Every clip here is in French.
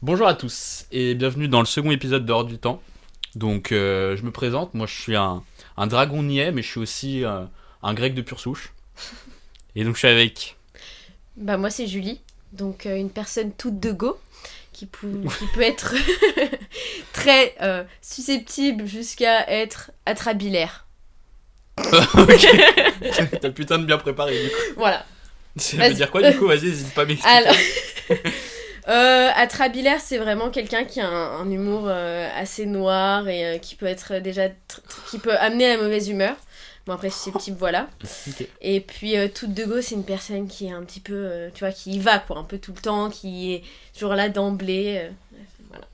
Bonjour à tous et bienvenue dans le second épisode de Hors du Temps. Donc je me présente, moi je suis un dragon niais mais je suis aussi un grec de pure souche. Et donc je suis avec... Bah moi c'est Julie, donc une personne toute de go qui peut être très susceptible jusqu'à être atrabilaire. Ok. T'as putain de bien préparé du coup. Voilà. Ça Vas-y. veut dire quoi du coup? Vas-y, n'hésite pas à m'expliquer. Alors, atrabilaire c'est vraiment quelqu'un qui a un humour assez noir et qui peut être qui peut amener à la mauvaise humeur. Bon après susceptible voilà. Ok. Et puis toute de go c'est une personne qui est un petit peu, tu vois, qui y va quoi, un peu tout le temps, qui est toujours là d'emblée. Voilà.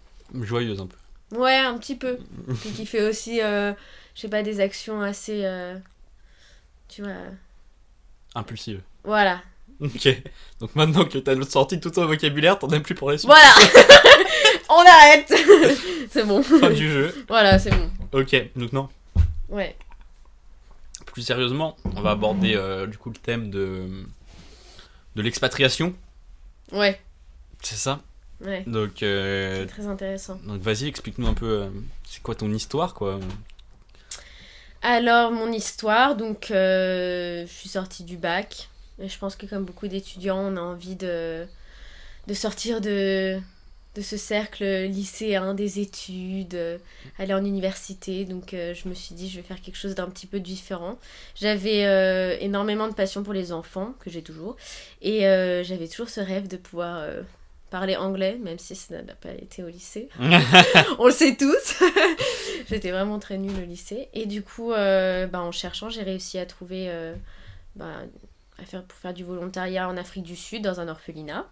Joyeuse un peu. Ouais, un petit peu. Puis qui fait aussi, je sais pas, des actions assez, tu vois, Impulsive. voilà. Ok. Donc maintenant que t'as sorti tout ton vocabulaire, t'en as plus pour la suite. Voilà. On arrête. C'est bon. Fin du jeu. Voilà, c'est bon. Ok, donc non. Ouais. Plus sérieusement, on va aborder du coup le thème de l'expatriation. Ouais. C'est ça. Ouais. Donc, C'est très intéressant. donc vas-y, explique-nous un peu, c'est quoi ton histoire, quoi. Alors, mon histoire, donc, je suis sortie du bac. Et je pense que comme beaucoup d'étudiants, on a envie de sortir de ce cercle lycéen des études, aller en université. Donc, je me suis dit, je vais faire quelque chose d'un petit peu différent. J'avais énormément de passion pour les enfants, que j'ai toujours. Et j'avais toujours ce rêve de pouvoir parler anglais, même si ça n'a pas été au lycée. On le sait tous. J'étais vraiment très nulle au lycée. Et du coup, en cherchant, j'ai réussi à trouver... pour faire du volontariat en Afrique du Sud, dans un orphelinat.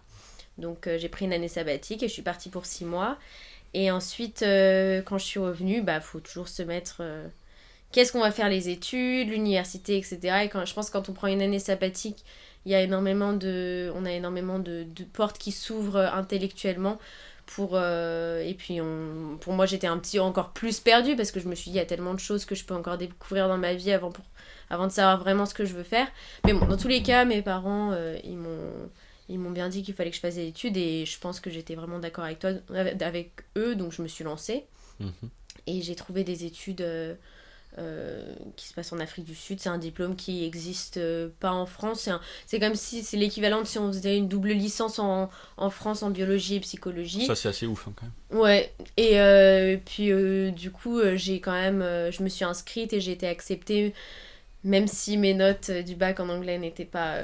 Donc j'ai pris une année sabbatique et je suis partie pour 6 mois. Et ensuite, quand je suis revenue, faut toujours se mettre... qu'est-ce qu'on va faire les études, l'université, etc. Et je pense que quand on prend une année sabbatique, on a énormément de portes qui s'ouvrent intellectuellement. Et puis pour moi, j'étais un petit encore plus perdue parce que je me suis dit, il y a tellement de choses que je peux encore découvrir dans ma vie avant de savoir vraiment ce que je veux faire. Mais bon, dans tous les cas, mes parents, ils m'ont bien dit qu'il fallait que je fasse des études et je pense que j'étais vraiment d'accord avec eux, donc je me suis lancée. Mhm. Et j'ai trouvé des études qui se passent en Afrique du Sud. C'est un diplôme qui n'existe pas en France. C'est comme si c'est l'équivalent de si on faisait une double licence en France en biologie et psychologie. Ça, c'est assez ouf, hein, quand même. Ouais, et puis du coup, j'ai quand même, je me suis inscrite et j'ai été acceptée, même si mes notes du bac en anglais n'étaient pas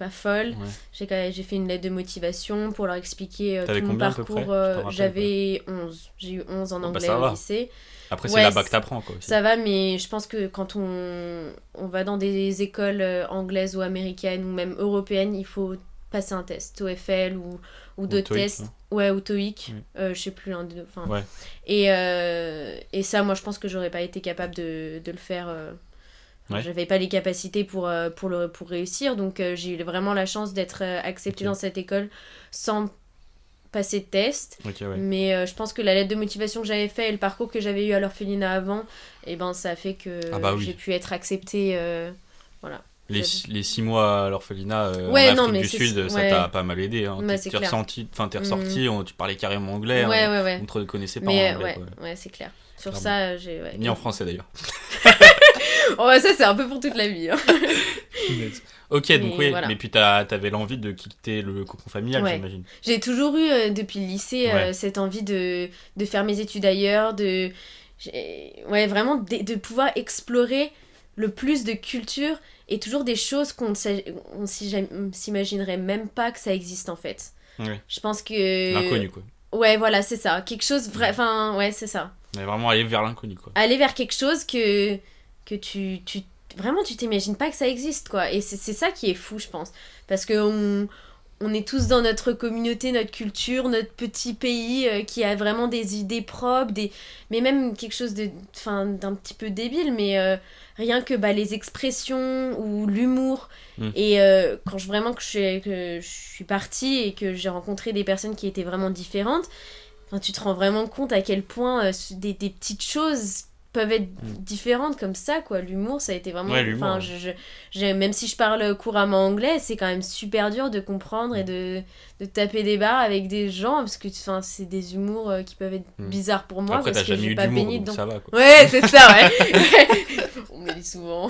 folles. Ouais. J'ai fait une lettre de motivation pour leur expliquer T'avais tout mon combien à peu près? parcours. Tu t'en rappelles, J'avais 11. J'ai eu 11 en Bon, anglais ça au va. lycée. Après, c'est Ouais, là-bas que t'apprends, quoi, aussi. ça va, mais je pense que quand on va dans des écoles anglaises ou américaines ou même européennes, il faut passer un test, TOEFL ou d'autres TOEIC, tests. non? Ouais, ou TOEIC, Oui. je sais plus l'un des deux. Enfin, Ouais. et ça, moi, je pense que j'aurais pas été capable de le faire. Ouais. J'avais pas les capacités pour réussir, donc j'ai eu vraiment la chance d'être acceptée Ok. dans cette école sans passer de test. Ok, ouais. Mais je pense que la lettre de motivation que j'avais fait et le parcours que j'avais eu à l'orphelinat avant, ça a fait que Ah bah oui. j'ai pu être acceptée. Voilà. Les 6 mois à l'orphelinat Ouais, en non, Afrique mais du c'est- Sud, ça ouais. t'a pas mal aidé. Hein. Ouais, c'est clair. T'es ressorti, tu parlais carrément anglais. Ouais, hein. ouais, ouais. On te reconnaissait pas Mais en anglais. ouais, Quoi. ouais, c'est clair. Sur Clairement. ça, j'ai. Ouais. Ni en français d'ailleurs. Oh, ouais, ça, c'est un peu pour toute la vie. Hein. Ok, donc Mais oui, voilà. mais puis t'avais l'envie de quitter le cocon familial, Ouais. j'imagine. J'ai toujours eu, depuis le lycée, Ouais. cette envie de faire mes études ailleurs, ouais, vraiment de pouvoir explorer le plus de culture et toujours des choses qu'on s'imaginerait même pas que ça existe en fait. Ouais. Je pense que... L'inconnu, quoi. Ouais, voilà, c'est ça. Quelque chose... Enfin, ouais, c'est ça. Mais vraiment aller vers l'inconnu, quoi. Aller vers quelque chose que vraiment, tu t'imagines pas que ça existe, quoi. Et c'est ça qui est fou, je pense. Parce que on est tous dans notre communauté, notre culture, notre petit pays qui a vraiment des idées propres, mais même quelque chose d'un petit peu débile, mais rien que les expressions ou l'humour. Et quand que je suis partie et que j'ai rencontré des personnes qui étaient vraiment différentes, tu te rends vraiment compte à quel point des petites choses peuvent être différentes comme ça, quoi. L'humour, ça a été vraiment... Ouais, l'humour, Enfin, même si je parle couramment anglais, c'est quand même super dur de comprendre et de taper des barres avec des gens, parce que c'est des humours qui peuvent être bizarres pour moi, Après, parce t'as que jamais j'ai eu pas d'humour, baigné donc dedans. ça va, quoi. Ouais, c'est ça, ouais. On me le dit souvent.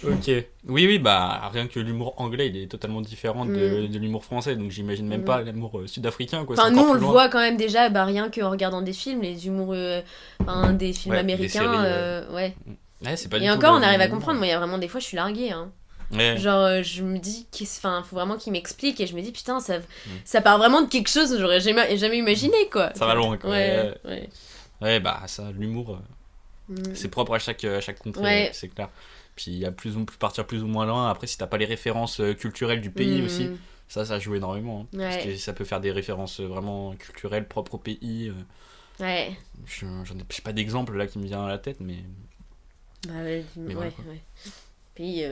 Ok. Oui, bah, rien que l'humour anglais, il est totalement différent de l'humour français, donc j'imagine même pas l'humour sud-africain, quoi. Enfin, c'est nous, encore on plus le loin. voit quand même déjà, rien qu'en regardant des films, les humours, des films Ouais, américains, des séries, ouais. Ouais, c'est pas du Et tout encore, le on arrive même à humour. comprendre. Moi, il y a vraiment des fois, je suis larguée. Hein. Ouais. Genre, je me dis, faut vraiment qu'il m'explique. Et je me dis, putain, ça part vraiment de quelque chose que j'aurais jamais imaginé, quoi. Ça va loin, quoi. Ouais. Ouais, bah, ça, l'humour, c'est propre à chaque contrée, Ouais. c'est clair. Puis il y a partir plus ou moins loin. Après, si t'as pas les références culturelles du pays aussi, ça joue énormément. Hein. Parce que ça peut faire des références vraiment culturelles propres au pays. Ouais. J'ai pas d'exemple là qui me vient à la tête, mais. Bah ouais, voilà, ouais. Puis,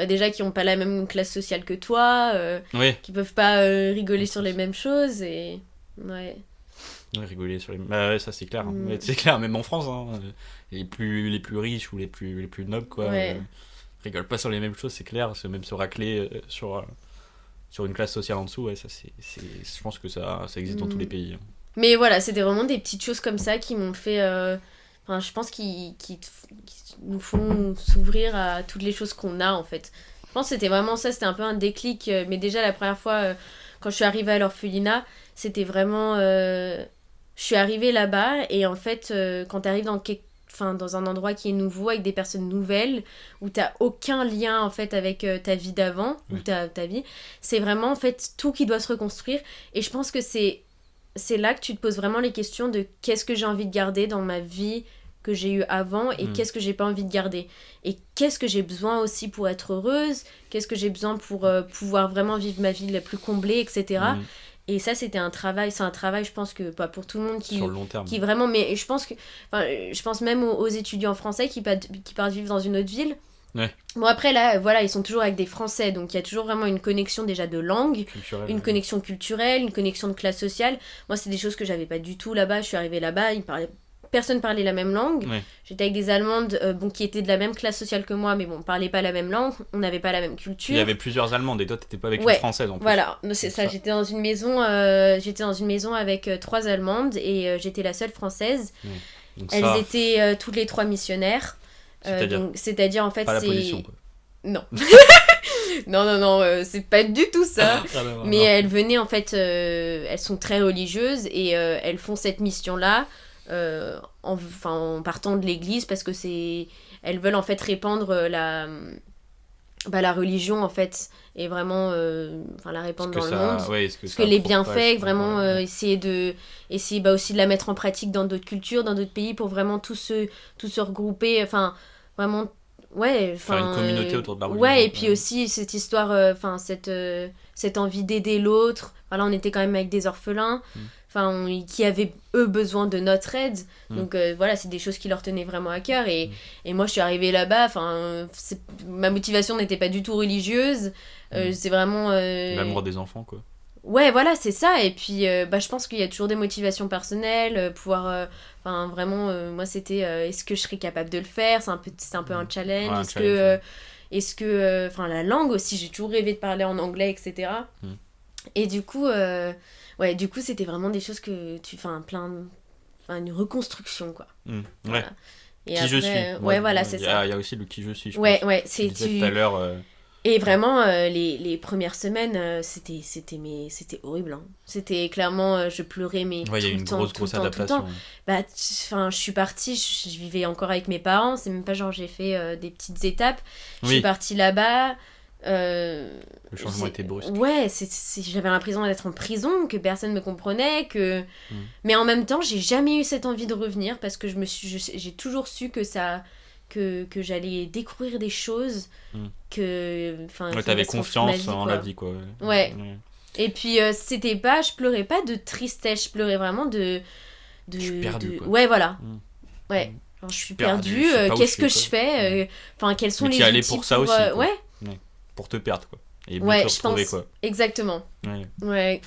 déjà, qui ont pas la même classe sociale que toi, qui peuvent pas rigoler sur les mêmes choses, et. Ouais. Ouais, rigoler sur les. Bah ouais, ça c'est clair. Hein. C'est clair, même en France, hein, les plus riches ou les plus nobles, quoi, rigolent pas sur les mêmes choses, c'est clair. Même se racler sur une classe sociale en dessous, ouais, ça je pense que ça existe dans tous les pays. Hein. Mais voilà, c'était vraiment des petites choses comme ça qui m'ont fait. Je pense qui nous font s'ouvrir à toutes les choses qu'on a, en fait. Je pense que c'était vraiment ça, c'était un peu un déclic. Mais déjà, la première fois, quand je suis arrivée à l'orphelinat, c'était vraiment. Je suis arrivée là-bas, et en fait, quand t'arrives dans un endroit qui est nouveau, avec des personnes nouvelles, où t'as aucun lien, en fait, avec ta vie d'avant, ou ta vie, c'est vraiment, en fait, tout qui doit se reconstruire. Et je pense que c'est là que tu te poses vraiment les questions de qu'est-ce que j'ai envie de garder dans ma vie que j'ai eue avant, et qu'est-ce que j'ai pas envie de garder, et qu'est-ce que j'ai besoin aussi pour être heureuse, qu'est-ce que j'ai besoin pour pouvoir vraiment vivre ma vie la plus comblée, etc. Et ça, c'est un travail, je pense que pas pour tout le monde sur le long terme. qui vraiment, mais je pense même aux étudiants français qui partent vivre dans une autre ville. Ouais. Bon, après là, voilà, ils sont toujours avec des Français, donc il y a toujours vraiment une connexion déjà de langue, connexion culturelle, une connexion de classe sociale. Moi, c'est des choses que j'avais pas du tout là-bas. Je suis arrivée là-bas, personne parlait la même langue. J'étais avec des Allemandes qui étaient de la même classe sociale que moi, mais bon, parlaient pas la même langue, on n'avait pas la même culture. Il y avait plusieurs Allemandes, et toi t'étais pas avec une Française en plus. Voilà, c'est ça. J'étais dans une maison avec 3 Allemandes, et j'étais la seule Française. Donc elles étaient toutes les 3 missionnaires. C'est-à-dire en fait, pas c'est... la position, quoi. Non. non, c'est pas du tout ça. Mais elles venaient, en fait, elles sont très religieuses, et elles font cette mission-là en partant de l'église, parce que elles veulent en fait répandre la religion, en fait, et vraiment la répandre dans le monde. Parce que les bienfaits, vraiment essayer aussi de la mettre en pratique dans d'autres cultures, dans d'autres pays, pour vraiment tous se regrouper, vraiment faire une communauté autour de la religion. Et puis aussi cette histoire, cette envie d'aider l'autre. Là, on était quand même avec des orphelins, qui avaient eux besoin de notre aide. Donc c'est des choses qui leur tenaient vraiment à cœur, et moi je suis arrivée là-bas, ma motivation n'était pas du tout religieuse. C'est vraiment l'amour des enfants, quoi. Ouais, voilà, c'est ça. Et puis je pense qu'il y a toujours des motivations personnelles, pouvoir vraiment moi c'était est-ce que je serais capable de le faire, c'est un peu un challenge. Est-ce que la langue aussi, j'ai toujours rêvé de parler en anglais, etc. Et du coup c'était vraiment des choses que une reconstruction, quoi. Voilà. Et qui je suis. Voilà, c'est ça. Il y a aussi le qui je suis, je pense. C'est tout à l'heure. Et vraiment, les premières semaines, c'était horrible. Hein. C'était clairement, je pleurais, mais il y a eu une grosse adaptation. Je suis partie, je vivais encore avec mes parents, c'est même pas genre j'ai fait des petites étapes. Je suis partie là-bas. Le changement était brusque. Ouais, j'avais l'impression d'être en prison, que personne me comprenait, mais en même temps, j'ai jamais eu cette envie de revenir, parce que j'ai toujours su que j'allais découvrir des choses, t'avais confiance en la vie, quoi. Ouais. Et puis je pleurais pas de tristesse, je pleurais vraiment de je suis perdue, quoi. Ouais, voilà. Ouais. Genre, je suis perdue, qu'est-ce que je fais, quels sont les outils allais pour ça aussi, quoi. Ouais. Pour te perdre, quoi. Et te retrouver, quoi. Exactement. Ouais.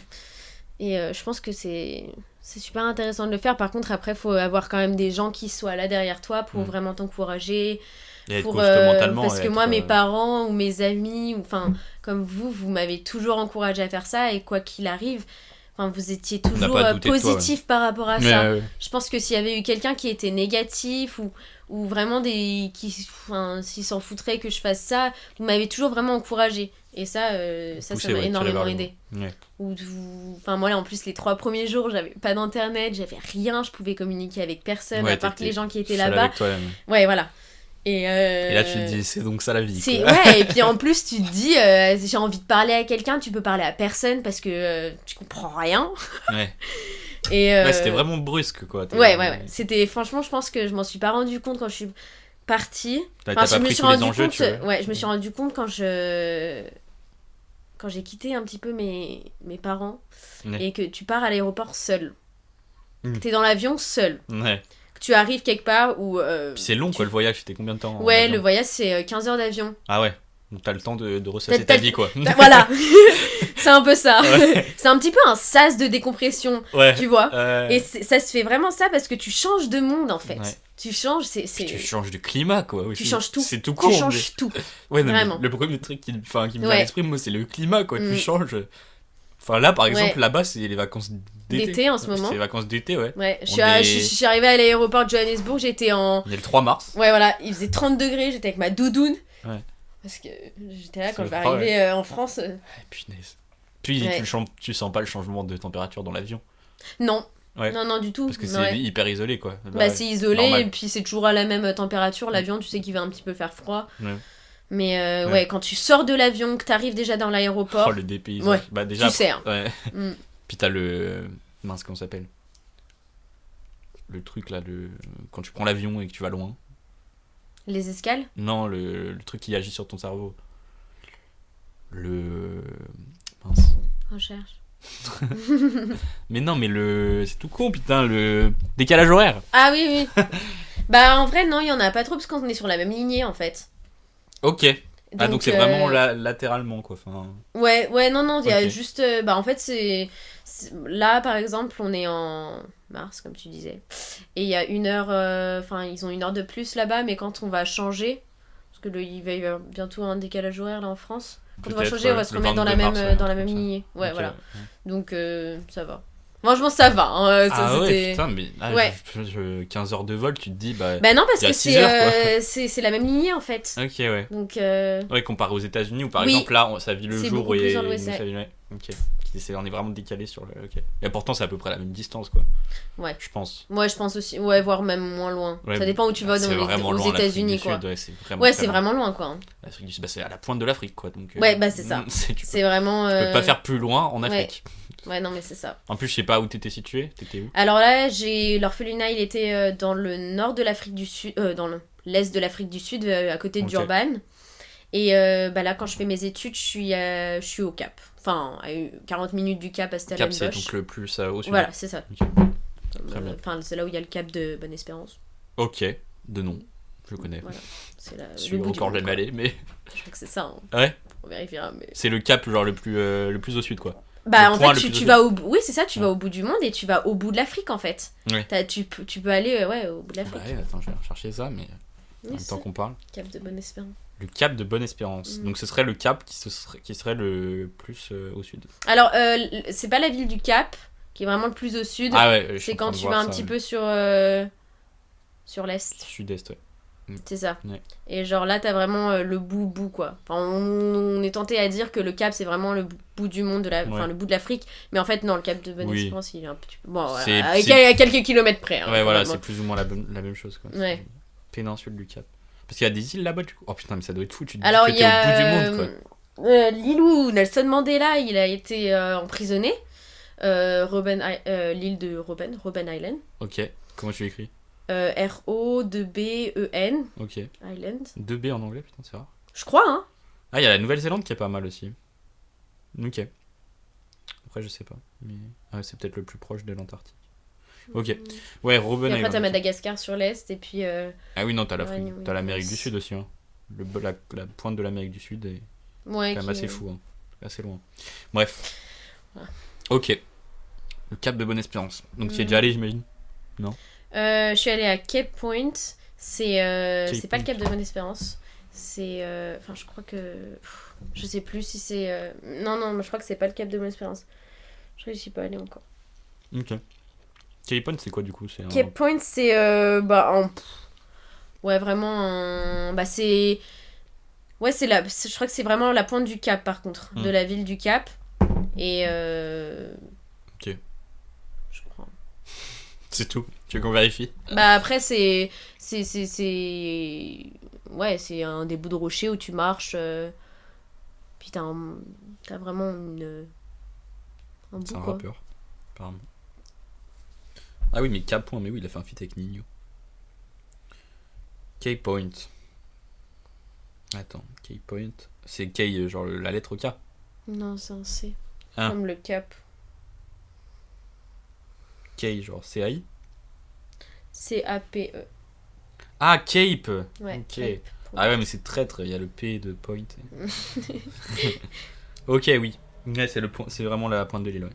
Et je pense que c'est super intéressant de le faire. Par contre, après, il faut avoir quand même des gens qui soient là derrière toi pour vraiment t'encourager. Et être costaud mentalement. Parce que moi, mes parents ou mes amis, enfin, comme vous m'avez toujours encouragé à faire ça. Et quoi qu'il arrive, vous étiez toujours positif toi, par rapport à ça. Je pense que s'il y avait eu quelqu'un qui était négatif ou vraiment qui s'en foutrait que je fasse ça, vous m'avez toujours vraiment encouragé. Et ça m'a énormément aidé. Moi là, en plus, les 3 premiers jours, j'avais pas d'internet, j'avais rien, je pouvais communiquer avec personne, à part les gens qui étaient là-bas. Ouais, voilà. Et là, tu te dis, c'est donc ça la vie. Ouais, et puis en plus, tu te dis, j'ai envie de parler à quelqu'un, tu peux parler à personne parce que tu comprends rien. Ouais. Et c'était vraiment brusque, quoi. Ouais. C'était, franchement, je pense que je m'en suis pas rendu compte quand je suis partie. T'as pas pris tous les enjeux, tu vois. Ouais, je me suis rendu compte quand j'ai quitté un petit peu mes parents et que tu pars à l'aéroport seul. T'es dans l'avion seul. Ouais. Tu arrives quelque part où... Puis c'est long, quoi, le voyage. C'était combien de temps Ouais, le voyage, c'est 15 heures d'avion. Ah ouais. Donc t'as le temps de ressasser ta vie, quoi. Voilà. C'est un peu ça. Ouais. C'est un petit peu un sas de décompression, tu vois. Et ça se fait vraiment ça parce que tu changes de monde, en fait. Ouais. Tu changes, Tu changes de climat, quoi. Tu changes tout. C'est tout con. Tu changes tout. Ouais, non, vraiment. Le premier truc qui me vient à l'esprit, moi, c'est le climat, quoi. Tu changes... Enfin là par exemple là-bas c'est les vacances d'été en ce moment. C'est les vacances d'été je suis arrivée à l'aéroport de Johannesburg, j'étais on est le 3 mars. Ouais voilà, il faisait 30 degrés, j'étais avec ma doudoune. Ouais. Parce que j'étais là quand je vais arriver en France. Punaise. Puis tu sens pas le changement de température dans l'avion. Non. Ouais. Non du tout. Parce que c'est hyper isolé quoi. C'est isolé normal. Et puis c'est toujours à la même température, l'avion tu sais qu'il va un petit peu faire froid. Ouais. Mais quand tu sors de l'avion, que t'arrives déjà dans l'aéroport... Oh, le dépaysement. Déjà, tu sais. Hein. Ouais. Puis t'as le... Mince, comment ça s'appelle ? Le truc là, quand tu prends l'avion et que tu vas loin. Les escales ? Non, le truc qui agit sur ton cerveau. Mince. Recherche. Mais non, mais c'est tout con, putain, le décalage horaire. Ah oui. En vrai, non, il y en a pas trop parce qu'on est sur la même lignée en fait. Ok. Donc c'est vraiment latéralement quoi. Ouais, non, il y a juste... en fait, c'est... Là, par exemple, on est en mars, comme tu disais. Et il y a 1 heure... ils ont 1 heure de plus là-bas, mais quand on va changer... Parce que il va y avoir bientôt un décalage horaire là en France. Quand on va changer, on va se remettre dans la même lignée. Ouais, okay, voilà. Ouais. Donc, ça va. Franchement, ça va. Hein. Ouais, putain, mais 15 heures de vol, tu te dis... Bah non, parce que c'est la même lignée, en fait. Ok, ouais. Donc, ouais, comparé aux États-Unis, où par exemple, là, ça vit le jour où... C'est beaucoup plus ok. On est vraiment décalé sur le... Ok. Et pourtant, c'est à peu près la même distance, quoi. Ouais. Je pense. Ouais, je pense aussi. Ouais, voire même moins loin. Ouais, ça dépend où tu vas aux États-Unis, quoi. C'est vraiment loin, quoi. L'Afrique du Sud, c'est à la pointe de l'Afrique, quoi. Donc, c'est ça. C'est vraiment... Tu peux pas faire plus loin en Afrique. Ouais, non, mais c'est ça. En plus, je sais pas où t'étais situé. T'étais où ? Alors là, l'orphelinat, il était dans le nord de l'Afrique du Sud, dans l'est de l'Afrique du Sud, à côté de Durban. Et là, quand je fais mes études, je suis au Cap. Enfin, à 40 minutes du Cap à Stellenbosch. Cap, c'est donc le plus au sud. Voilà, c'est ça. Okay. Très bien. Enfin, c'est là où il y a le Cap de Bonne-Espérance. Ok, de nom. Je connais. Voilà. C'est je suis encore jamais allé, mais... Je crois que c'est ça. Hein. Ouais. On vérifiera, mais... C'est le Cap, genre le plus au sud, quoi. En fait, tu vas au bout. Oui, c'est ça, tu vas au bout du monde et tu vas au bout de l'Afrique, en fait. Ouais. Tu peux aller au bout de l'Afrique. Ouais, attends, je vais rechercher ça, mais en même temps qu'on parle. Cap de Bonne-Espérance. Le Cap de Bonne-Espérance. Donc ce serait le Cap qui serait le plus au sud. Alors, c'est pas la ville du Cap qui est vraiment le plus au sud. Ah ouais, c'est quand tu vas un petit peu sur l'est. Sud-est, ouais. C'est ça. Ouais. Et genre là, t'as vraiment le bout, quoi. Enfin, on est tenté à dire que le Cap, c'est vraiment le bout du monde, le bout de l'Afrique. Mais en fait, non, le Cap de Bonne-Espérance, il est un petit peu... Bon, à quelques kilomètres près. Hein, ouais, voilà, c'est plus ou moins la même chose, quoi. Ouais. Péninsule du Cap. Parce qu'il y a des îles là-bas, du coup. Oh putain, mais ça doit être fou, tu te dis alors, que t'es au bout du monde, quoi. L'île où Nelson Mandela, il a été emprisonné. L'île de Robben Island. Ok, comment tu l'écris ? R-O-2-B-E-N. Ok. Island. 2B en anglais, putain, c'est rare. Je crois, hein. Ah, il y a la Nouvelle-Zélande qui est pas mal aussi. Ok. Après, je sais pas. Mais... c'est peut-être le plus proche de l'Antarctique. Ok. Ouais, Robben Island. Et après, t'as Madagascar sur l'est, et puis... Ah oui, non, t'as l'Afrique. T'as l'Amérique du Sud aussi, hein. La pointe de l'Amérique du Sud est quand même assez fou, hein. Assez loin. Bref. Ouais. Ok. Le Cap de Bonne-Espérance. Donc tu y es déjà allé, j'imagine? Non? Je suis allée à Cape Point. C'est pas le Point. Cap de Bonne-Espérance. C'est... Enfin, je crois que... Je sais plus si c'est... Non, je crois que c'est pas le Cap de Bonne-Espérance. Je réussis pas à aller encore. Ok. Cape Point, c'est quoi du coup? Cape Point, c'est... Ouais, vraiment un... Bah, c'est... Ouais, je crois que c'est vraiment la pointe du Cap, par contre. De la ville du Cap. Et... Ok. Je crois. C'est tout. Tu veux qu'on vérifie? Bah, après, c'est... Ouais, c'est un des bouts de rocher où tu marches... Puis t'as vraiment un bout, C'est un quoi. rappeur, apparemment. Ah oui, mais Cap Point, mais oui, il a fait un feat avec Nino. Cape Point. Attends, Cape Point. C'est K, genre la lettre K. Non, c'est un C. Ah. Comme le Cap. K, genre C-A-I. C-A-P-E. Ah, Cape. Ouais, Ok. Cape. Ah ouais, mais c'est traître, il y a le P de Point. Ok, oui. Ouais, c'est vraiment la pointe de l'île, ouais.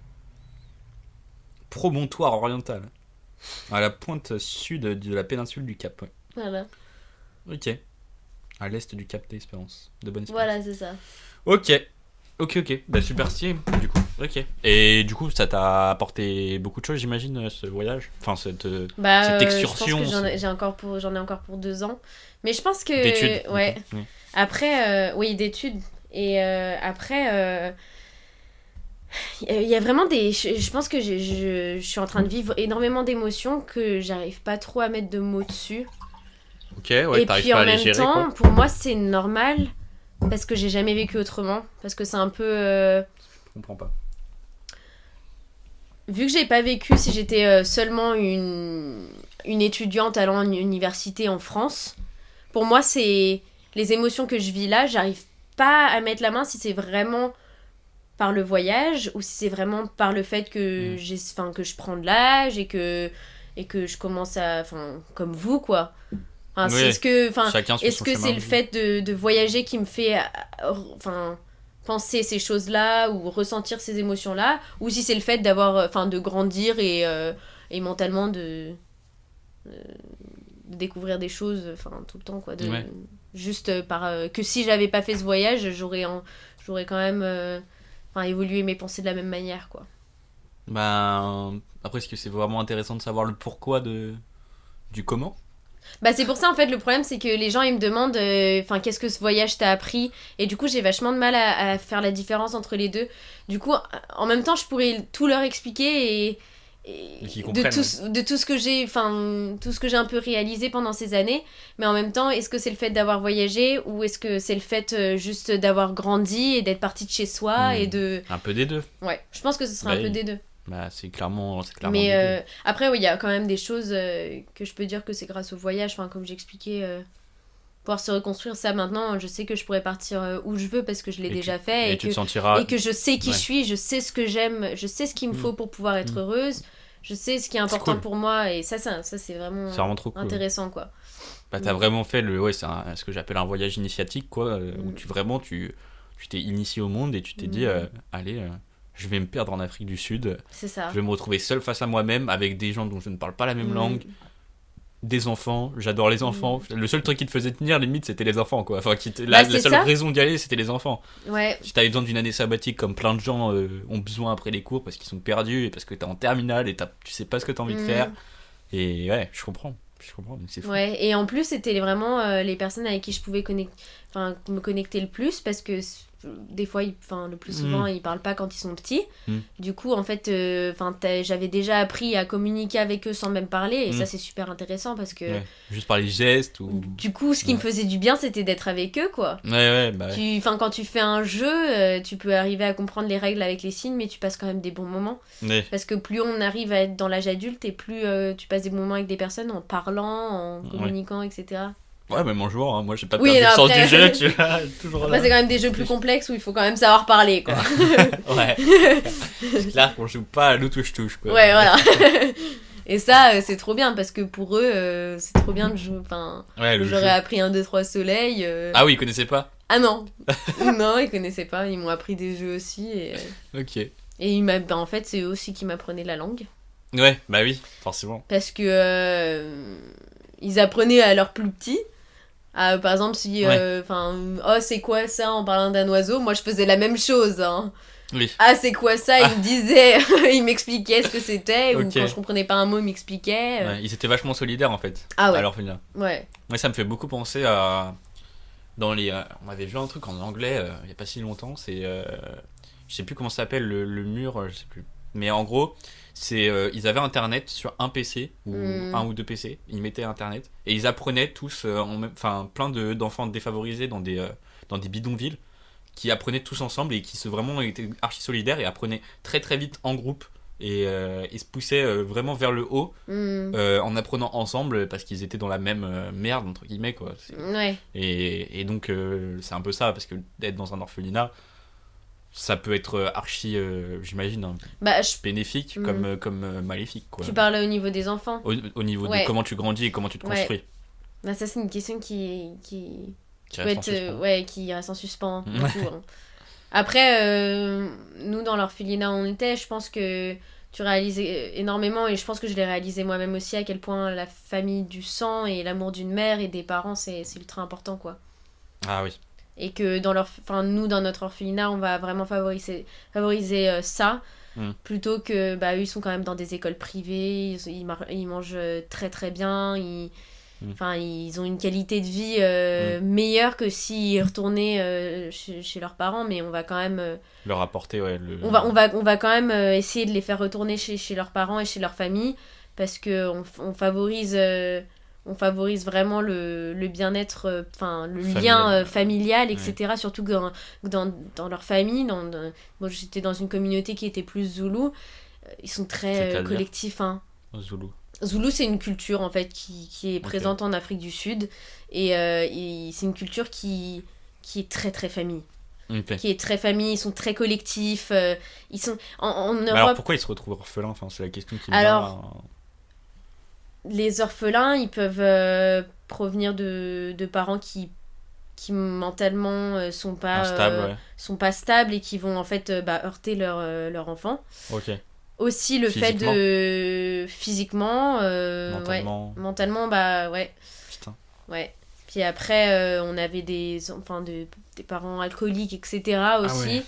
Promontoire oriental. À la pointe sud de la péninsule du Cap, ouais. Voilà. Ok. À l'est du Cap d'Espérance. De Bonne-Espérance. Voilà, c'est ça. Ok. Bah super stylé, du coup. Ok. Et du coup, ça t'a apporté beaucoup de choses, j'imagine, ce voyage. Enfin, cette excursion. Je pense que j'en ai encore pour 2 ans. Mais je pense que... D'études. Ouais. Oui. Après, oui, d'études. Et après... Il y a vraiment des... Je pense que je suis en train de vivre énormément d'émotions que j'arrive pas trop à mettre de mots dessus. Ok, ouais, et t'arrives puis pas en à les même gérer, temps, quoi. pour moi, c'est normal parce que j'ai jamais vécu autrement. Parce que c'est un peu... Je comprends pas. Vu que j'ai pas vécu, si j'étais seulement une étudiante allant à une université en France, pour moi, c'est les émotions que je vis là, j'arrive pas à mettre la main si c'est vraiment par le voyage ou si c'est vraiment par le fait que que je prends de l'âge et que je commence à... Enfin, comme vous, quoi. Enfin, Oui. est-ce que Son c'est chemin. le fait de voyager qui me fait penser ces choses-là ou ressentir ces émotions-là, ou si c'est le fait de grandir et mentalement de découvrir des choses tout le temps, quoi, juste que si j'avais pas fait ce voyage, j'aurais quand même évolué mes pensées de la même manière, quoi. Ben, après, est-ce que c'est vraiment intéressant de savoir le pourquoi du comment? Bah, c'est pour ça, en fait, le problème, c'est que les gens, ils me demandent qu'est-ce que ce voyage t'a appris, et du coup, j'ai vachement de mal à faire la différence entre les deux. Du coup, en même temps, je pourrais tout leur expliquer et de tout ce que j'ai un peu réalisé pendant ces années, mais en même temps, est-ce que c'est le fait d'avoir voyagé ou est-ce que c'est le fait juste d'avoir grandi et d'être parti de chez soi et de... Un peu des deux. Ouais, je pense que ce serait un peu des deux. Bah, c'est clairement mais des deux. après, oui, il y a quand même des choses que je peux dire que c'est grâce au voyage, comme j'expliquais, pouvoir se reconstruire. Ça, maintenant, je sais que je pourrais partir où je veux parce que je l'ai déjà fait et que je sais qui je suis, je sais ce que j'aime, je sais ce qu'il me faut pour pouvoir être heureuse, je sais ce qui est important pour moi, et ça c'est vraiment trop cool. intéressant, quoi. Bah, t'as vraiment fait ce que j'appelle un voyage initiatique, quoi, où tu t'es initié au monde et tu t'es dit allez, je vais me perdre en Afrique du Sud, c'est ça. Je vais me retrouver seul face à moi-même avec des gens dont je ne parle pas la même langue, des enfants, j'adore les enfants. Le seul truc qui te faisait tenir, limite, c'était les enfants, quoi. Enfin, la seule raison d'y aller, c'était les enfants. Ouais. Si t'avais besoin d'une année sabbatique, comme plein de gens ont besoin après les cours parce qu'ils sont perdus et parce que t'es en terminale et tu sais pas ce que t'as envie de faire. Et ouais, je comprends, mais c'est fou. Ouais, et en plus, c'était vraiment les personnes avec qui je pouvais me connecter le plus parce que des fois, le plus souvent, ils parlent pas quand ils sont petits. Du coup, en fait, j'avais déjà appris à communiquer avec eux sans même parler, et ça, c'est super intéressant parce que... Ouais, juste par les gestes ou... Du coup, ce qui me faisait du bien, c'était d'être avec eux, quoi. Quand tu fais un jeu, tu peux arriver à comprendre les règles avec les signes, mais tu passes quand même des bons moments. Parce que plus on arrive à être dans l'âge adulte, et plus tu passes des moments avec des personnes en parlant, en communiquant, etc. Ouais, même en jouant, hein. Moi j'ai pas perdu le sens du jeu, tu vois, toujours là. C'est quand même des jeux plus complexes où il faut quand même savoir parler, quoi. Ouais. C'est clair qu'on joue pas à l'eau touche-touche, quoi. Ouais, voilà. Et ça, c'est trop bien parce que pour eux, c'est trop bien de jouer. J'aurais appris 1, 2, 3 soleil. Ah oui, ils connaissaient pas? Ah non. Non, ils connaissaient pas. Ils m'ont appris des jeux aussi. Et... Ok. Et en fait, c'est eux aussi qui m'apprenaient la langue. Ouais, bah oui, forcément. Parce que ils apprenaient à leurs plus petits. Par exemple, si... oh, c'est quoi ça en parlant d'un oiseau? Moi, je faisais la même chose. Hein. Oui. Ah, c'est quoi ça? Il me disait... il m'expliquait ce que c'était. Ou quand je comprenais pas un mot, il m'expliquait. Ouais, ils étaient vachement solidaires, en fait. Ah ouais. À l'orphelinat. Ouais. Ouais, ça me fait beaucoup penser à... on avait vu un truc en anglais il y a pas si longtemps, c'est je sais plus comment ça s'appelle le mur, je sais plus. Mais en gros, c'est ils avaient internet sur un PC ou un ou deux PC, ils mettaient internet et ils apprenaient tous plein d'enfants défavorisés dans des bidonvilles qui apprenaient tous ensemble et qui vraiment étaient archi solidaires et apprenaient très très vite en groupe et se poussaient vraiment vers le haut en apprenant ensemble parce qu'ils étaient dans la même merde entre guillemets quoi. Ouais. Et donc c'est un peu ça parce que d'être dans un orphelinat ça peut être archi j'imagine bénéfique comme maléfique quoi. Tu parles au niveau des enfants au niveau de comment tu grandis et comment tu te construis. Bah, ça c'est une question qui reste en suspens. Qui reste en suspens beaucoup, hein. Après nous dans l'orphelinat où on était, je pense que tu réalises énormément et je pense que je l'ai réalisé moi-même aussi à quel point la famille du sang et l'amour d'une mère et des parents c'est ultra important quoi. Ah oui. Et que nous dans notre orphelinat on va vraiment favoriser ça plutôt que eux ils sont quand même dans des écoles privées, ils mangent très très bien, ils ont une qualité de vie meilleure que s'ils retournaient chez leurs parents, mais on va quand même leur apporter on va quand même essayer de les faire retourner chez leurs parents et chez leur famille parce que on favorise vraiment le bien-être, le lien familial, etc. Surtout que dans leur famille. Moi, j'étais dans une communauté qui était plus zoulou. Ils sont très collectifs. Hein. Zoulou, c'est une culture en fait qui est présente en Afrique du Sud. Et c'est une culture qui est très très famille. Qui est très famille, ils sont très collectifs. Ils sont en Europe. Alors pourquoi ils se retrouvent orphelins? C'est la question qui me vient. Les orphelins, ils peuvent provenir de parents qui mentalement sont pas stables et qui vont en fait heurter leur enfant. Ok. Aussi le fait de physiquement mentalement ouais. Putain. Ouais. Puis après on avait des parents alcooliques etc. aussi. Ah ouais.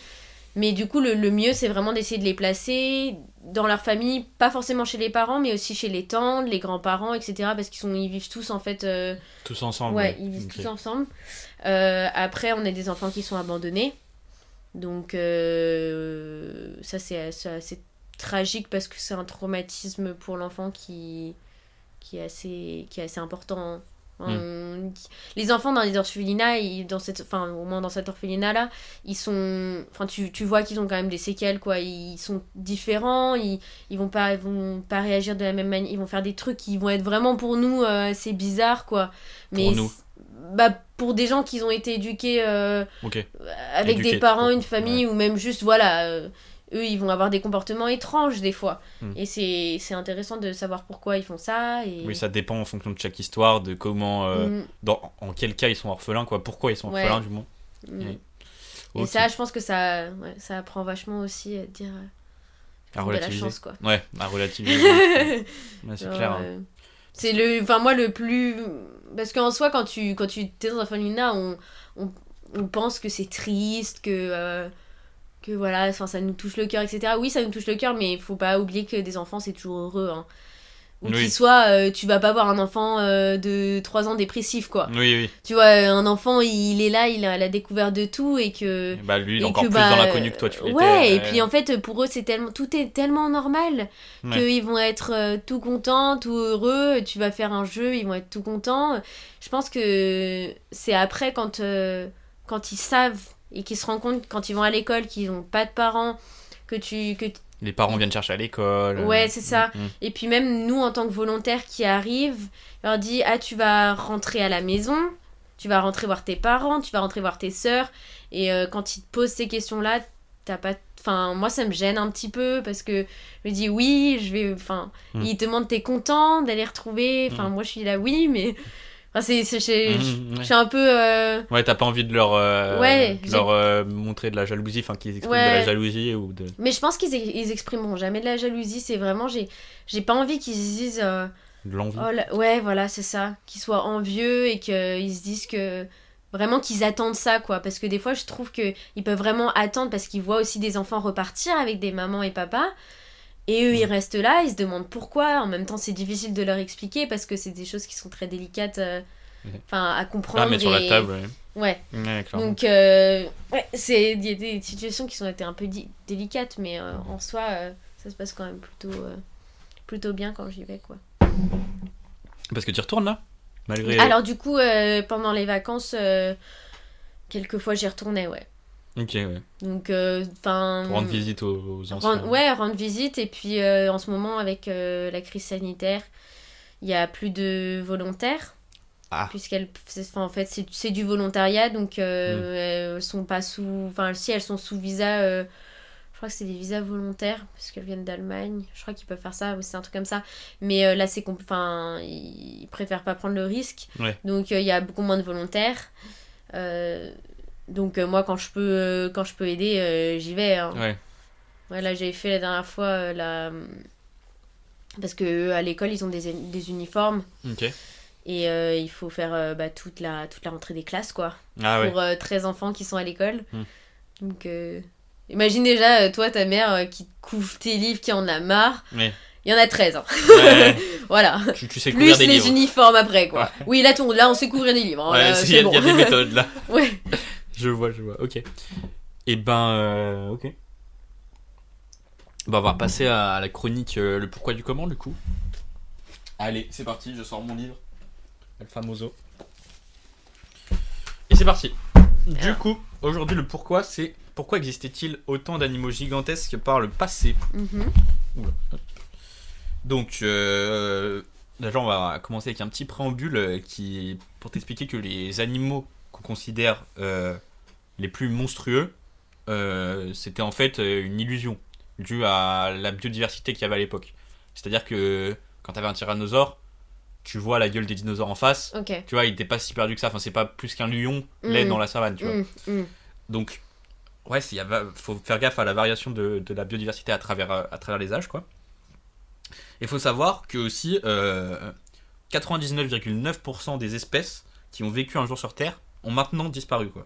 Mais du coup, le mieux, c'est vraiment d'essayer de les placer dans leur famille, pas forcément chez les parents, mais aussi chez les tantes, les grands-parents, etc. Parce ils vivent tous, en fait... tous ensemble. Ouais, ils vivent tous ensemble. Après, on a des enfants qui sont abandonnés. Donc, ça, c'est tragique parce que c'est un traumatisme pour l'enfant qui est assez important. Les enfants dans les orphelinats au moins dans cet orphelinat là ils sont tu vois qu'ils ont quand même des séquelles quoi, ils sont différents, ils vont pas réagir de la même manière, ils vont faire des trucs qui vont être vraiment pour nous c'est bizarre quoi, mais pour nous pour des gens qui ont été éduqués avec éduqués, des parents, une famille ou même juste eux ils vont avoir des comportements étranges des fois et c'est intéressant de savoir pourquoi ils font ça oui, ça dépend en fonction de chaque histoire de comment en quel cas ils sont orphelins quoi, pourquoi ils sont orphelins du moins et ça je pense que ça apprend vachement aussi à dire à relativiser, de la chance quoi. À relativiser. C'est clair c'est moi le plus parce qu'en soi quand tu t'es dans un orphelinat on pense que c'est triste que voilà, ça nous touche le cœur, etc. Oui, ça nous touche le cœur, mais il faut pas oublier que des enfants, c'est toujours heureux. Hein. Ou qu'il soit, tu vas pas voir un enfant de 3 ans dépressif, quoi. Oui. Tu vois, un enfant, il est là, il a la découverte de tout, et que... lui, il est encore plus dans l'inconnu que toi, tu l'étais. Ouais, et puis en fait, pour eux, tout est tellement normal qu'ils vont être tout contents, tout heureux. Tu vas faire un jeu, ils vont être tout contents. Je pense que c'est après, quand ils savent... et qui se rendent compte quand ils vont à l'école qu'ils n'ont pas de parents, que les parents viennent chercher à l'école. Ouais, c'est ça. Et puis même nous, en tant que volontaires qui arrivent, leur dit tu vas rentrer à la maison, tu vas rentrer voir tes parents, tu vas rentrer voir tes sœurs. Et quand ils te posent ces questions-là, t'as pas... moi, ça me gêne un petit peu parce que je me dis oui, je vais... Ils te demandent, t'es content d'aller retrouver... Moi, je suis là, oui, mais... Enfin, je Ouais. suis un peu... Ouais, t'as pas envie de leur, Ouais, montrer de la jalousie, enfin qu'ils expriment Ouais. de la jalousie ou de... Mais je pense ils exprimeront jamais de la jalousie. C'est vraiment... J'ai pas envie qu'ils se disent... de l'envie. Ouais, voilà, c'est ça. Qu'ils soient envieux et qu'ils se disent que... Vraiment qu'ils attendent ça, quoi. Parce que des fois, je trouve qu'ils peuvent vraiment attendre parce qu'ils voient aussi des enfants repartir avec des mamans et papas. Et eux, ils restent là, ils se demandent pourquoi. En même temps, c'est difficile de leur expliquer parce que c'est des choses qui sont très délicates à comprendre. Ah, mais sur la table, ouais. Ouais. Ouais, clairement. Donc, il y a des situations qui sont été un peu délicates, mais en soi, ça se passe quand même plutôt bien quand j'y vais, quoi. Parce que tu retournes là malgré... Alors, du coup, pendant les vacances, quelquefois j'y retournais, ouais. Ok, ouais. Donc, Pour rendre visite aux anciens. rendre visite. Et puis, en ce moment, avec la crise sanitaire, il y a plus de volontaires. Ah. En fait, c'est du volontariat. Donc, elles sont pas sous... Enfin, si elles sont sous visa... je crois que c'est des visas volontaires, parce qu'elles viennent d'Allemagne. Je crois qu'ils peuvent faire ça, c'est un truc comme ça. Mais là, ils préfèrent pas prendre le risque. Ouais. Donc, il y a beaucoup moins de volontaires. Donc moi quand je peux aider j'y vais hein. Ouais, là j'avais fait la dernière fois parce que à l'école ils ont des uniformes. Ok. Et il faut faire toute la rentrée des classes quoi. Pour 13 enfants qui sont à l'école. Donc imagine déjà toi ta mère qui te couvre tes livres, qui en a marre. Il y en a 13 hein. Ouais. Voilà. Tu sais plus des les livres. Uniformes après quoi. Ouais. Oui là on sait couvrir des livres hein. Ouais, il y a des méthodes là. Ouais. Je vois, ok. Et ben, ok. Bah, on va passer à la chronique le pourquoi du comment, du coup. Allez, c'est parti, je sors mon livre. El Famoso. Et c'est parti. Du coup, aujourd'hui, le pourquoi, c'est pourquoi existait-il autant d'animaux gigantesques par le passé. Oula. Donc, déjà, on va commencer avec un petit préambule pour t'expliquer que les animaux qu'on considère les plus monstrueux, c'était en fait une illusion due à la biodiversité qu'il y avait à l'époque. C'est-à-dire que quand tu avais un tyrannosaure, tu vois la gueule des dinosaures en face, tu vois, il n'était pas si perdu que ça, enfin, c'est pas plus qu'un lion laid dans la savane, tu vois. Donc, ouais, faut faire gaffe à la variation de la biodiversité à travers les âges, quoi. Il faut savoir que aussi 99,9% des espèces qui ont vécu un jour sur Terre ont maintenant disparu, quoi.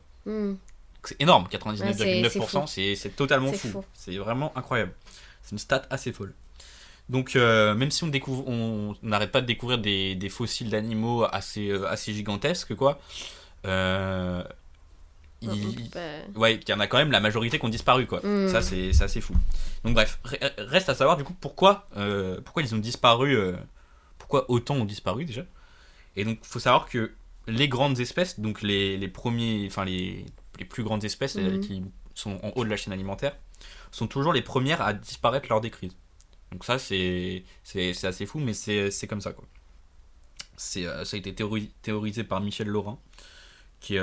C'est énorme, 99,9%, c'est totalement fou. C'est vraiment incroyable. C'est une stat assez folle. Donc même si on n'arrête pas de découvrir des fossiles d'animaux assez gigantesques, quoi, il y en a quand même la majorité qui ont disparu, quoi. Ça c'est assez fou. Donc bref, reste à savoir du coup pourquoi ils ont disparu, pourquoi autant ont disparu déjà. Et donc faut savoir que les grandes espèces, donc les plus grandes espèces qui sont en haut de la chaîne alimentaire, sont toujours les premières à disparaître lors des crises. Donc ça c'est assez fou, mais c'est comme ça, quoi. Ça a été théorisé par Michel Laurin, qui est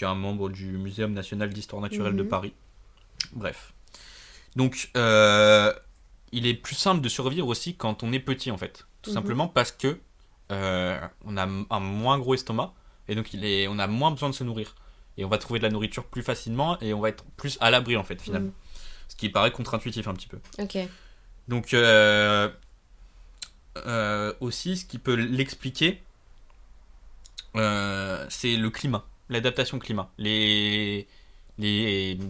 un membre du Muséum national d'histoire naturelle de Paris. Bref. Donc il est plus simple de survivre aussi quand on est petit, en fait. Tout simplement parce que on a un moins gros estomac, et donc on a moins besoin de se nourrir. Et on va trouver de la nourriture plus facilement, et on va être plus à l'abri, en fait, finalement. Ce qui paraît contre-intuitif un petit peu. Ok. Donc aussi, ce qui peut l'expliquer, c'est le climat, l'adaptation au climat. Les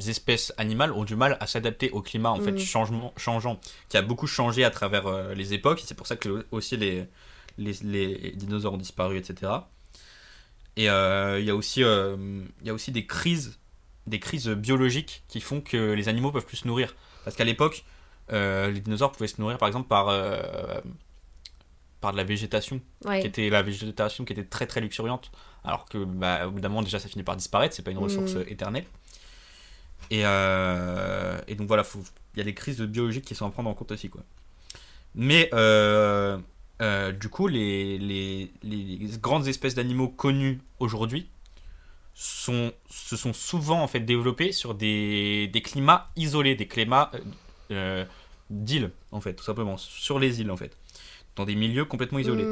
espèces animales ont du mal à s'adapter au climat, en fait, changeant, qui a beaucoup changé à travers les époques. C'est pour ça que aussi les dinosaures ont disparu, etc. Et il y a aussi des crises biologiques qui font que les animaux peuvent plus se nourrir. Parce qu'à l'époque, les dinosaures pouvaient se nourrir par exemple par de la végétation, qui était très très luxuriante, alors que au bout d'un moment déjà ça finit par disparaître, c'est pas une ressource éternelle. Et donc voilà, il y a des crises biologiques qui sont à prendre en compte aussi, quoi. Mais du coup, les grandes espèces d'animaux connues aujourd'hui se sont souvent en fait développées sur des climats isolés, des climats d'îles, en fait, tout simplement, sur les îles, en fait, dans des milieux complètement isolés.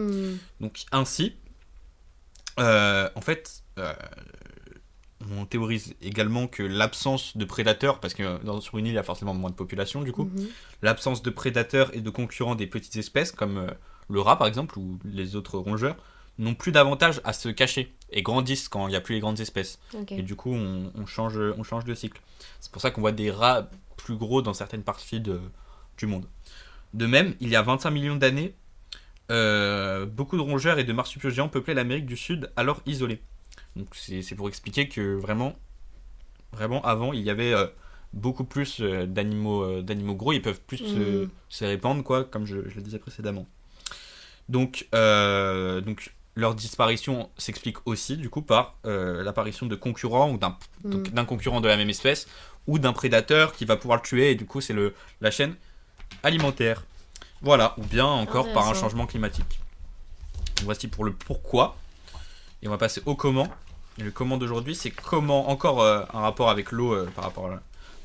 Donc ainsi, En fait, on théorise également que l'absence de prédateurs, parce que sur une île, il y a forcément moins de population, du coup, l'absence de prédateurs et de concurrents des petites espèces, comme le rat, par exemple, ou les autres rongeurs, n'ont plus d'avantage à se cacher et grandissent quand il n'y a plus les grandes espèces. Et du coup, on change de cycle. C'est pour ça qu'on voit des rats plus gros dans certaines parties du monde. De même, il y a 25 millions d'années, beaucoup de rongeurs et de marsupiaux géants peuplaient l'Amérique du Sud, alors isolée. Donc c'est pour expliquer que vraiment avant, il y avait beaucoup plus d'animaux gros, ils peuvent plus se répandre, quoi, comme je le disais précédemment. Donc leur disparition s'explique aussi du coup par l'apparition de concurrents ou d'un concurrent de la même espèce ou d'un prédateur qui va pouvoir le tuer, et du coup c'est la chaîne alimentaire. Voilà, ou bien encore par un changement climatique. Voici pour le pourquoi. Et on va passer au comment. Et le comment d'aujourd'hui, c'est comment, encore un rapport avec l'eau par rapport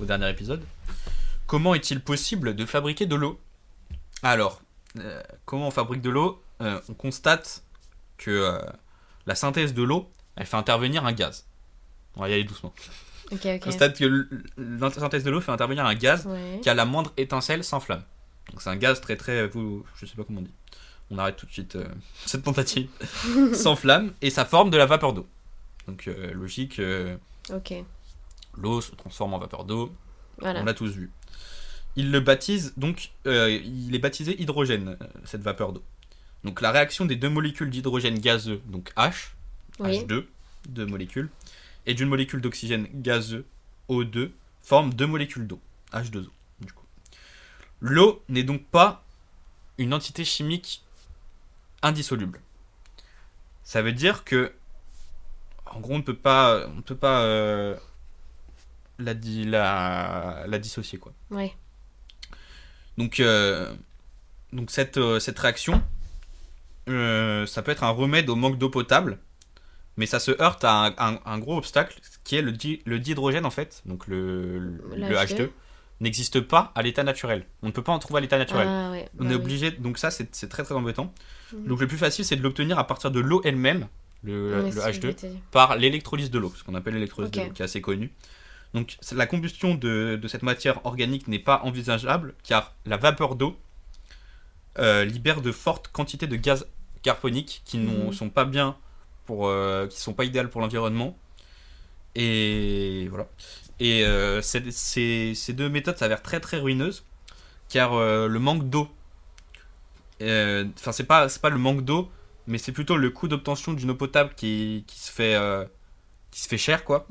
au dernier épisode. Comment est-il possible de fabriquer de l'eau ? Alors, comment on fabrique de l'eau ? On constate que la synthèse de l'eau, elle fait intervenir un gaz. On va y aller doucement. Okay. On constate que la synthèse de l'eau fait intervenir un gaz qui, à la moindre étincelle, s'enflamme. Donc c'est un gaz très très... je sais pas comment on dit. On arrête tout de suite cette tentative. S'enflamme et ça forme de la vapeur d'eau. Donc logique, l'eau se transforme en vapeur d'eau. Voilà. On l'a tous vu. Il le baptise, donc il est baptisé hydrogène, cette vapeur d'eau. Donc la réaction des deux molécules d'hydrogène gazeux, donc H2, deux molécules, et d'une molécule d'oxygène gazeux, O2, forme deux molécules d'eau, H2O. Du coup. L'eau n'est donc pas une entité chimique indissoluble. Ça veut dire que, en gros, on ne peut pas la dissocier, quoi. Ouais. Donc cette réaction, ça peut être un remède au manque d'eau potable, mais ça se heurte à un gros obstacle qui est le dihydrogène, en fait. Donc le H2 n'existe pas à l'état naturel. On ne peut pas en trouver à l'état naturel. On est obligé. Donc ça, c'est très très embêtant. Donc le plus facile, c'est de l'obtenir à partir de l'eau elle-même, le H2, par l'électrolyse de l'eau, ce qu'on appelle l'électrolyse de l'eau, qui est assez connu. Donc la combustion de cette matière organique n'est pas envisageable, car la vapeur d'eau libère de fortes quantités de gaz carbonique qui ne sont pas bien qui sont pas idéales pour l'environnement. Et voilà. Et ces deux méthodes s'avèrent très très ruineuses, car le manque d'eau, c'est pas le manque d'eau, mais c'est plutôt le coût d'obtention d'une eau potable qui se fait cher, quoi.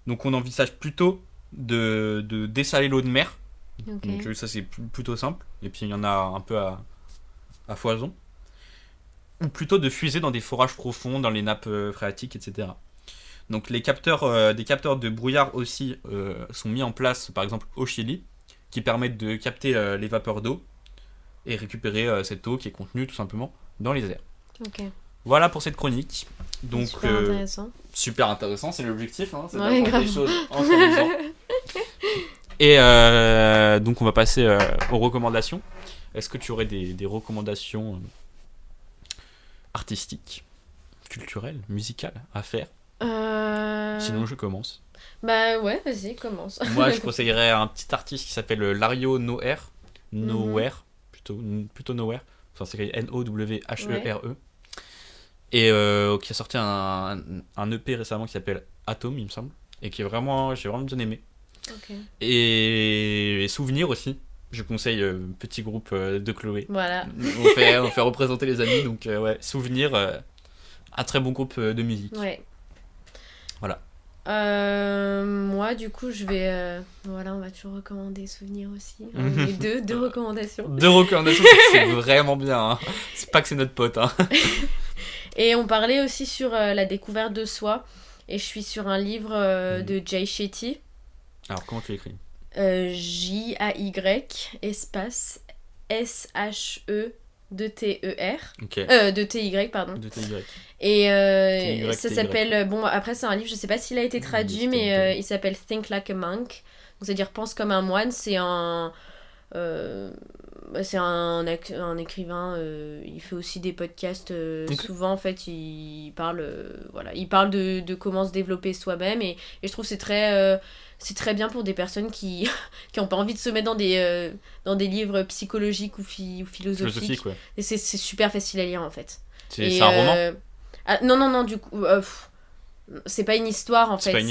Donc on envisage plutôt de dessaler l'eau de mer. Donc ça c'est plutôt simple. Et puis il y en a un peu à foison. Ou plutôt de fuser dans des forages profonds, dans les nappes phréatiques, etc. Donc des capteurs de brouillard aussi sont mis en place, par exemple au Chili, qui permettent de capter les vapeurs d'eau et récupérer cette eau qui est contenue tout simplement dans les airs. Voilà pour cette chronique. Donc, super intéressant, c'est l'objectif, hein, c'est d'apprendre des choses en s'amusant. Et donc on va passer aux recommandations. Est-ce que tu aurais des recommandations artistiques, culturelles, musicales à faire ? Sinon je commence. Bah ouais, vas-y, commence. Moi je conseillerais un petit artiste qui s'appelle Lario Nowhere, plutôt Nowhere, enfin c'est écrit Nowhere. Et qui a sorti un EP récemment qui s'appelle Atom, il me semble, et qui est j'ai vraiment bien aimé. Et Souvenir aussi, je conseille petit groupe de Chloé. Voilà. On fait représenter les amis, donc Souvenir, un très bon groupe de musique. Ouais. Voilà. Moi du coup je vais on va toujours recommander Souvenir aussi. Les deux recommandations. Deux recommandations, c'est vraiment bien, hein. C'est pas que c'est notre pote, hein. Et on parlait aussi sur la découverte de soi. Et je suis sur un livre de Jay Shetty. Alors, comment tu l'écris ? Jay, espace, SHE, 2TER. Okay. 2TY, pardon. 2TY. Et ça s'appelle... Bon, après, c'est un livre, je sais pas s'il a été traduit, mais il s'appelle Think Like a Monk. Donc, c'est-à-dire pense comme un moine. C'est un C'est un écrivain, il fait aussi des podcasts. Souvent, en fait, il parle de comment se développer soi-même. Et je trouve que c'est très bien pour des personnes qui n'ont pas envie de se mettre dans des livres psychologiques ou philosophiques. Ouais. Et c'est super facile à lire, en fait. C'est un roman non, du coup... c'est pas une histoire, en fait.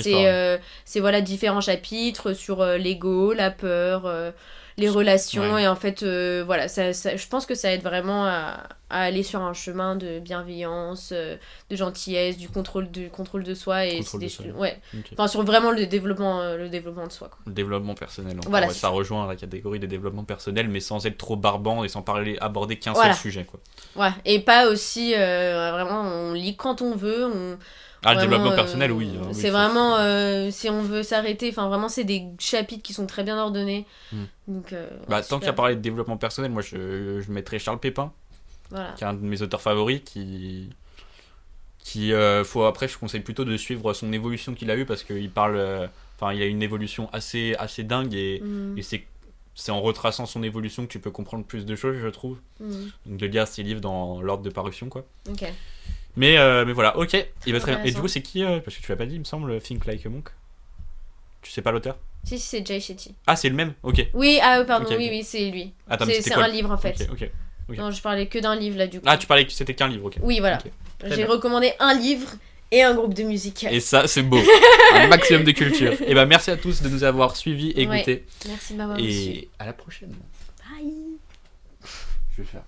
C'est voilà, différents chapitres sur l'ego, la peur... les relations, et en fait voilà, je pense que ça aide vraiment à aller sur un chemin de bienveillance, de gentillesse, du contrôle de soi, et okay. Enfin sur vraiment le développement de soi, quoi. Le développement personnel, voilà, ça rejoint la catégorie des développements personnels, mais sans être trop barbant et sans aborder qu'un seul sujet, quoi. Ouais, et pas aussi vraiment on lit quand on veut, le développement personnel, oui. C'est vraiment, si on veut s'arrêter, enfin vraiment, c'est des chapitres qui sont très bien ordonnés. Donc, tant qu'il y a parlé de développement personnel, moi je mettrais Charles Pépin, qui est un de mes auteurs favoris, après je conseille plutôt de suivre son évolution qu'il a eue, parce qu'il parle, il a une évolution assez dingue, et c'est en retraçant son évolution que tu peux comprendre plus de choses, je trouve. Donc de lire ses livres dans l'ordre de parution, quoi. Ok. Mais voilà, ok. Et du coup, c'est qui parce que tu l'as pas dit, il me semble, Think Like a Monk. Tu sais pas l'auteur? Si, c'est Jay Shetty. Ah, c'est le même? Ok. Oui, pardon, okay. Oui, c'est lui. Attends, c'est un livre, en fait. Okay. Non, je parlais que d'un livre, là, du coup. Ah, tu parlais que c'était qu'un livre, ok. Oui, voilà. Okay. J'ai recommandé un livre et un groupe de musique. Et ça, c'est beau. Un maximum de culture. Et merci à tous de nous avoir suivis et écoutés. Merci de m'avoir reçu. Et à la prochaine. Bye. Je vais faire.